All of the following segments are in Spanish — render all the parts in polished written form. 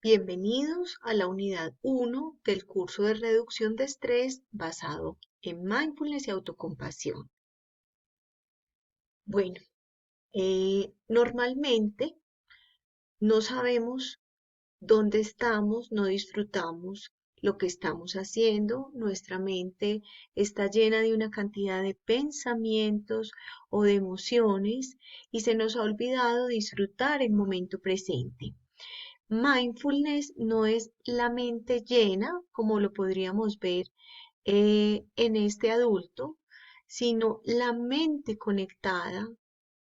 Bienvenidos a la unidad 1 del curso de reducción de estrés basado en mindfulness y autocompasión. Bueno, normalmente no sabemos dónde estamos, no disfrutamos lo que estamos haciendo, nuestra mente está llena de una cantidad de pensamientos o de emociones y se nos ha olvidado disfrutar el momento presente. Mindfulness no es la mente llena, como lo podríamos ver en este adulto, sino la mente conectada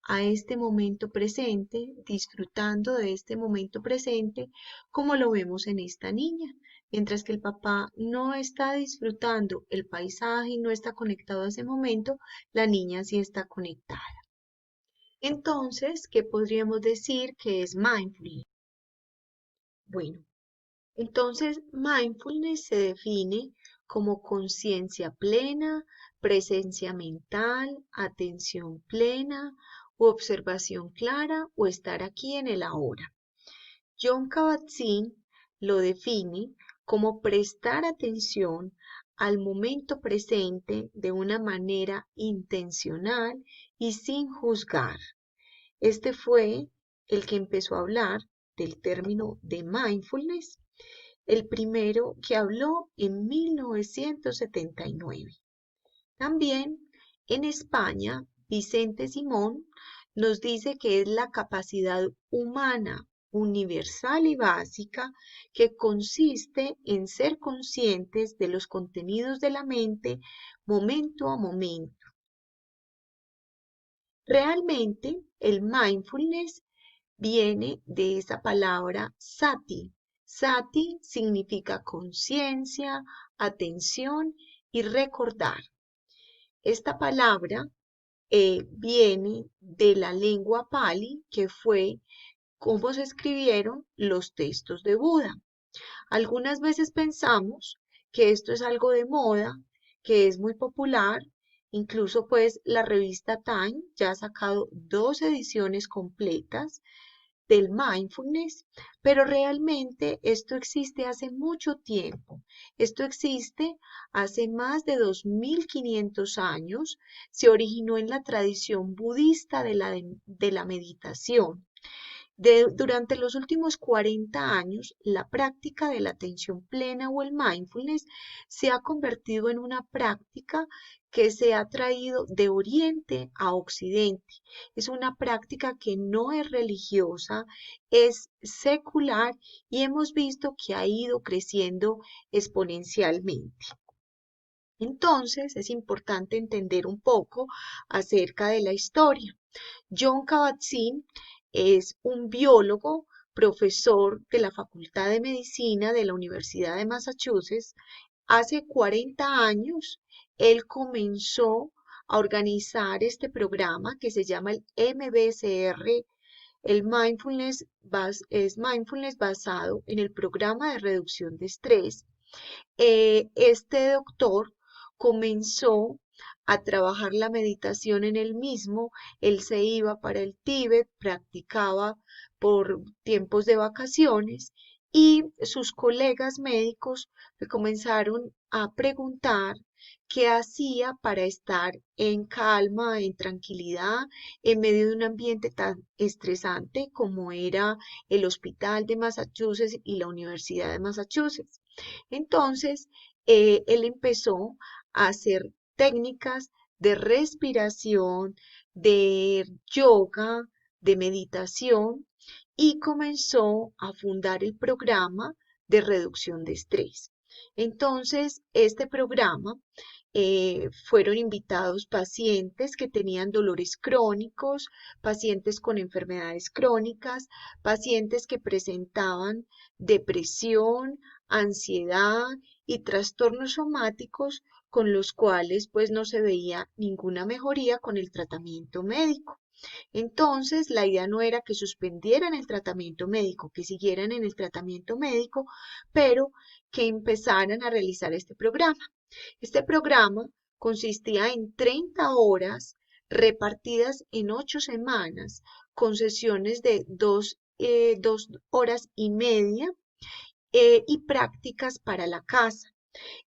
a este momento presente, disfrutando de este momento presente, como lo vemos en esta niña. Mientras que el papá no está disfrutando el paisaje y no está conectado a ese momento, la niña sí está conectada. Entonces, ¿qué podríamos decir que es mindfulness? Bueno, entonces, mindfulness se define como conciencia plena, presencia mental, atención plena, u observación clara o estar aquí en el ahora. John Kabat-Zinn lo define como prestar atención al momento presente de una manera intencional y sin juzgar. Este fue el que empezó a hablar del término de mindfulness, el primero que habló en 1979. También en España, Vicente Simón nos dice que es la capacidad humana universal y básica que consiste en ser conscientes de los contenidos de la mente momento a momento. Realmente, el mindfulness viene de esa palabra sati. Sati significa conciencia, atención y recordar. Esta palabra viene de la lengua pali, que fue cómo se escribieron los textos de Buda. Algunas veces pensamos que esto es algo de moda, que es muy popular. Incluso pues la revista Time ya ha sacado 2 ediciones completas del mindfulness, pero realmente esto existe hace mucho tiempo. Esto existe hace más de 2500 años. Se originó en la tradición budista de la meditación. Durante los últimos 40 años, la práctica de la atención plena o el mindfulness se ha convertido en una práctica que se ha traído de Oriente a Occidente. Es una práctica que no es religiosa, es secular y hemos visto que ha ido creciendo exponencialmente. Entonces, es importante entender un poco acerca de la historia. John Kabat-Zinn es un biólogo, profesor de la Facultad de Medicina de la Universidad de Massachusetts. Hace 40 años, él comenzó a organizar este programa que se llama el MBSR. El es mindfulness basado en el programa de reducción de estrés. Este doctor comenzó a trabajar la meditación en él mismo. Él se iba para el Tíbet, practicaba por tiempos de vacaciones y sus colegas médicos le comenzaron a preguntar qué hacía para estar en calma, en tranquilidad, en medio de un ambiente tan estresante como era el Hospital de Massachusetts y la Universidad de Massachusetts. Entonces, él empezó a hacer técnicas de respiración, de yoga, de meditación y comenzó a fundar el programa de reducción de estrés. Entonces, este programa fueron invitados pacientes que tenían dolores crónicos, pacientes con enfermedades crónicas, pacientes que presentaban depresión, ansiedad y trastornos somáticos con los cuales pues no se veía ninguna mejoría con el tratamiento médico. Entonces, la idea no era que suspendieran el tratamiento médico, que siguieran en el tratamiento médico, pero que empezaran a realizar este programa. Este programa consistía en 30 horas repartidas en 8 semanas, con sesiones de 2 horas y media, y prácticas para la casa.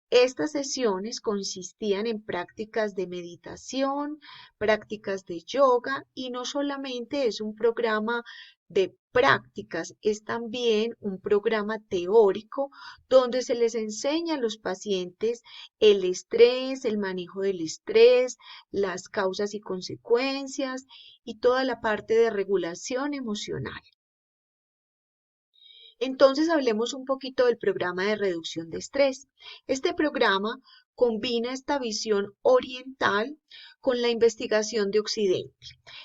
Estas sesiones consistían en prácticas de meditación, prácticas de yoga y no solamente es un programa de prácticas, es también un programa teórico donde se les enseña a los pacientes el estrés, el manejo del estrés, las causas y consecuencias y toda la parte de regulación emocional. Entonces hablemos un poquito del programa de reducción de estrés. Este programa combina esta visión oriental con la investigación de Occidente.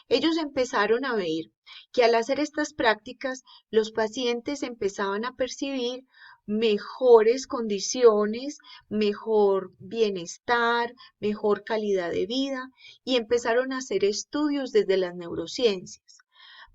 Ellos empezaron a ver que al hacer estas prácticas, los pacientes empezaban a percibir mejores condiciones, mejor bienestar, mejor calidad de vida y empezaron a hacer estudios desde las neurociencias.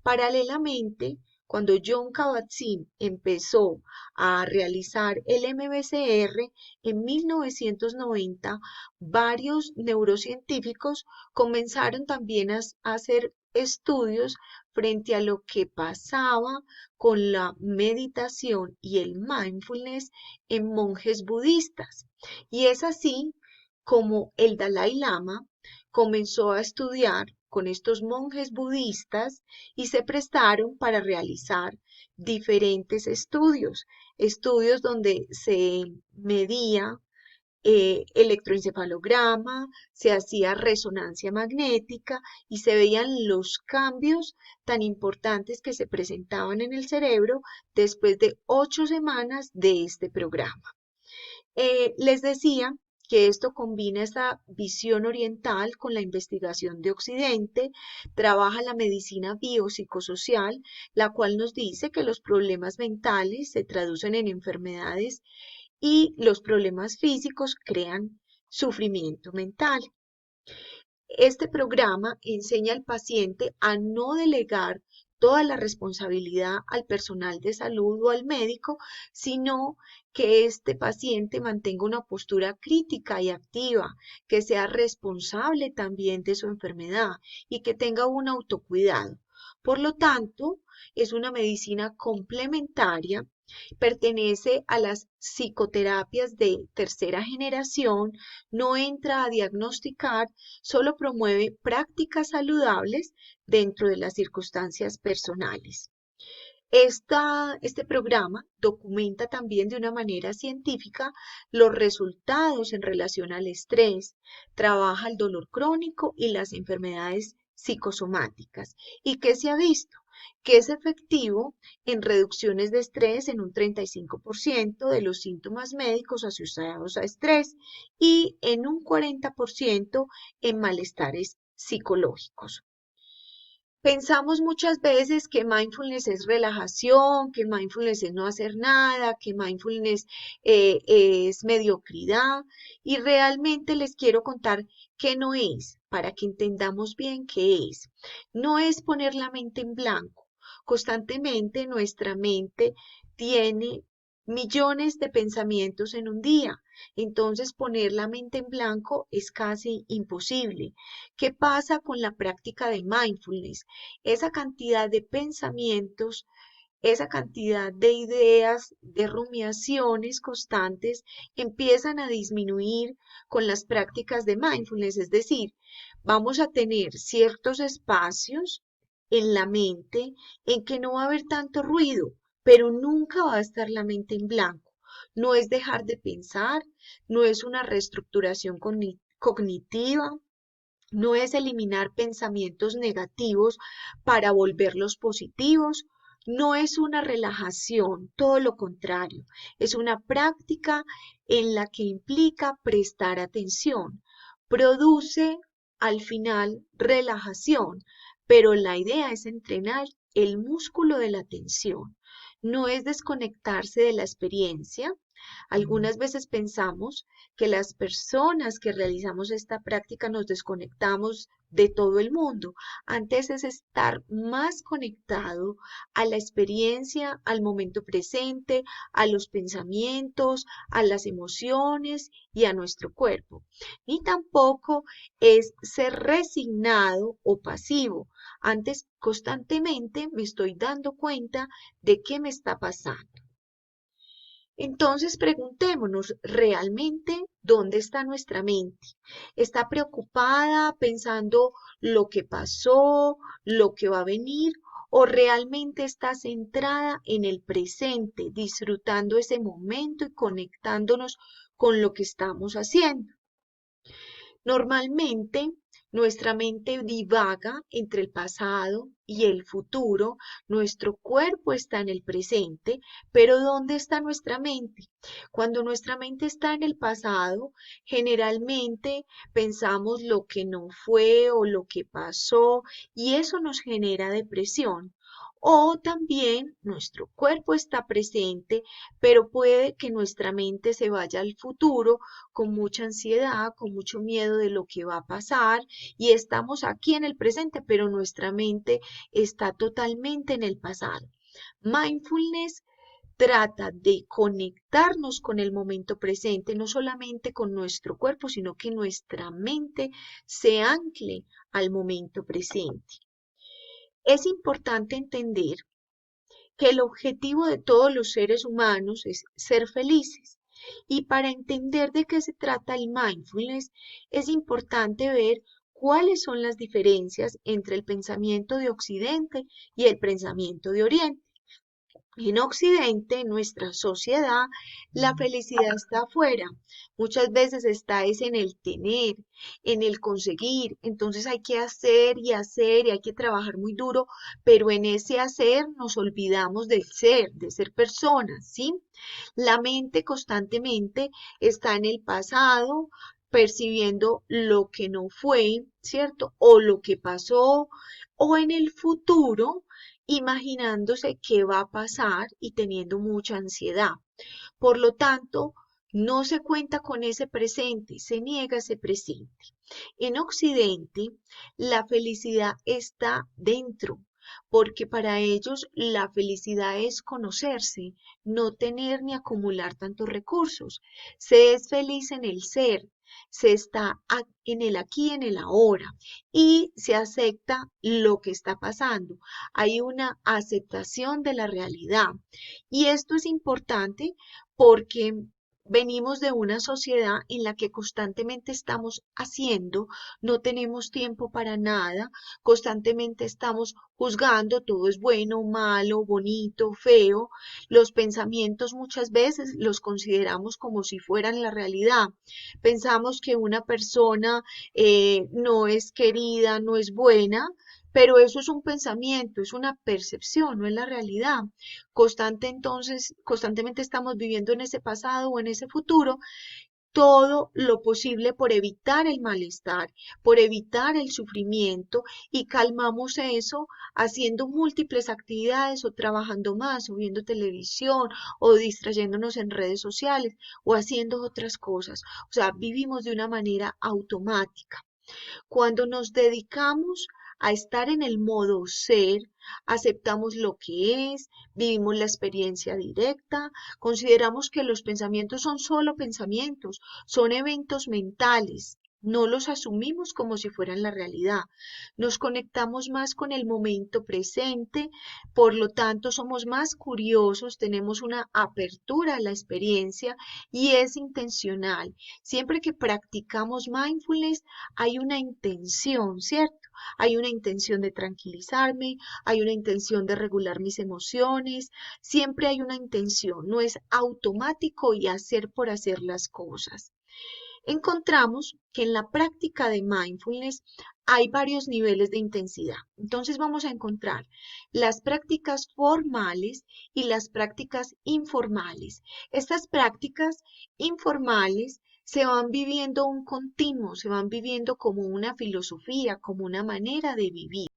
Paralelamente, cuando John Kabat-Zinn empezó a realizar el MBCR en 1990, varios neurocientíficos comenzaron también a hacer estudios frente a lo que pasaba con la meditación y el mindfulness en monjes budistas. Y es así como el Dalai Lama comenzó a estudiar con estos monjes budistas y se prestaron para realizar diferentes estudios, estudios donde se medía electroencefalograma, se hacía resonancia magnética y se veían los cambios tan importantes que se presentaban en el cerebro después de 8 semanas de este programa. Les decía que esto combina esta visión oriental con la investigación de Occidente, trabaja la medicina biopsicosocial, la cual nos dice que los problemas mentales se traducen en enfermedades y los problemas físicos crean sufrimiento mental. Este programa enseña al paciente a no delegar toda la responsabilidad al personal de salud o al médico, sino que este paciente mantenga una postura crítica y activa, que sea responsable también de su enfermedad y que tenga un autocuidado. Por lo tanto, es una medicina complementaria. Pertenece a las psicoterapias de tercera generación, no entra a diagnosticar, solo promueve prácticas saludables dentro de las circunstancias personales. Este programa documenta también de una manera científica los resultados en relación al estrés, trabaja el dolor crónico y las enfermedades psicosomáticas. ¿Y qué se ha visto? Que es efectivo en reducciones de estrés en un 35% de los síntomas médicos asociados a estrés y en un 40% en malestares psicológicos. Pensamos muchas veces que mindfulness es relajación, que mindfulness es no hacer nada, que mindfulness es mediocridad y realmente les quiero contar que no es, para que entendamos bien qué es. No es poner la mente en blanco. Constantemente nuestra mente tiene millones de pensamientos en un día, entonces poner la mente en blanco es casi imposible. ¿Qué pasa con la práctica de mindfulness? Esa cantidad de pensamientos, esa cantidad de ideas, de rumiaciones constantes empiezan a disminuir con las prácticas de mindfulness, es decir, vamos a tener ciertos espacios en la mente en que no va a haber tanto ruido, pero nunca va a estar la mente en blanco. No es dejar de pensar, no es una reestructuración cognitiva, no es eliminar pensamientos negativos para volverlos positivos, no es una relajación, todo lo contrario, es una práctica en la que implica prestar atención. Produce al final relajación, pero la idea es entrenar el músculo de la atención. No es desconectarse de la experiencia. Algunas veces pensamos que las personas que realizamos esta práctica nos desconectamos de todo el mundo. Antes es estar más conectado a la experiencia, al momento presente, a los pensamientos, a las emociones y a nuestro cuerpo. Ni tampoco es ser resignado o pasivo. Antes constantemente me estoy dando cuenta de qué me está pasando. Entonces preguntémonos, ¿realmente dónde está nuestra mente? ¿Está preocupada pensando lo que pasó, lo que va a venir? ¿O realmente está centrada en el presente, disfrutando ese momento y conectándonos con lo que estamos haciendo? Normalmente, nuestra mente divaga entre el pasado y el futuro, nuestro cuerpo está en el presente, pero ¿dónde está nuestra mente? Cuando nuestra mente está en el pasado, generalmente pensamos lo que no fue o lo que pasó y eso nos genera depresión. O también nuestro cuerpo está presente, pero puede que nuestra mente se vaya al futuro con mucha ansiedad, con mucho miedo de lo que va a pasar y estamos aquí en el presente, pero nuestra mente está totalmente en el pasado. Mindfulness trata de conectarnos con el momento presente, no solamente con nuestro cuerpo, sino que nuestra mente se ancle al momento presente. Es importante entender que el objetivo de todos los seres humanos es ser felices. Y para entender de qué se trata el mindfulness, es importante ver cuáles son las diferencias entre el pensamiento de Occidente y el pensamiento de Oriente. En Occidente, en nuestra sociedad, la felicidad está afuera. Muchas veces está es en el tener, en el conseguir. Entonces hay que hacer y hay que trabajar muy duro, pero en ese hacer nos olvidamos del ser, de ser personas, ¿sí? La mente constantemente está en el pasado, percibiendo lo que no fue, ¿cierto? O lo que pasó, o en el futuro imaginándose qué va a pasar y teniendo mucha ansiedad. Por lo tanto, no se cuenta con ese presente, se niega ese presente. En Occidente, la felicidad está dentro, porque para ellos la felicidad es conocerse, no tener ni acumular tantos recursos. Se es feliz en el ser, se está en el aquí y en el ahora y se acepta lo que está pasando. Hay una aceptación de la realidad y esto es importante porque venimos de una sociedad en la que constantemente estamos haciendo, no tenemos tiempo para nada, constantemente estamos juzgando, todo es bueno, malo, bonito, feo. Los pensamientos muchas veces los consideramos como si fueran la realidad. Pensamos que una persona no es querida, no es buena, pero eso es un pensamiento, es una percepción, no es la realidad. Constantemente estamos viviendo en ese pasado o en ese futuro todo lo posible por evitar el malestar, por evitar el sufrimiento y calmamos eso haciendo múltiples actividades o trabajando más o viendo televisión o distrayéndonos en redes sociales o haciendo otras cosas. O sea, vivimos de una manera automática. Cuando nos dedicamos a estar en el modo ser, aceptamos lo que es, vivimos la experiencia directa, consideramos que los pensamientos son solo pensamientos, son eventos mentales. No los asumimos como si fueran la realidad. Nos conectamos más con el momento presente, por lo tanto somos más curiosos, tenemos una apertura a la experiencia y es intencional. Siempre que practicamos mindfulness, hay una intención, ¿cierto? Hay una intención de tranquilizarme, hay una intención de regular mis emociones, siempre hay una intención, no es automático y hacer por hacer las cosas. Encontramos que en la práctica de mindfulness hay varios niveles de intensidad. Entonces vamos a encontrar las prácticas formales y las prácticas informales. Estas prácticas informales se van viviendo un continuo, se van viviendo como una filosofía, como una manera de vivir.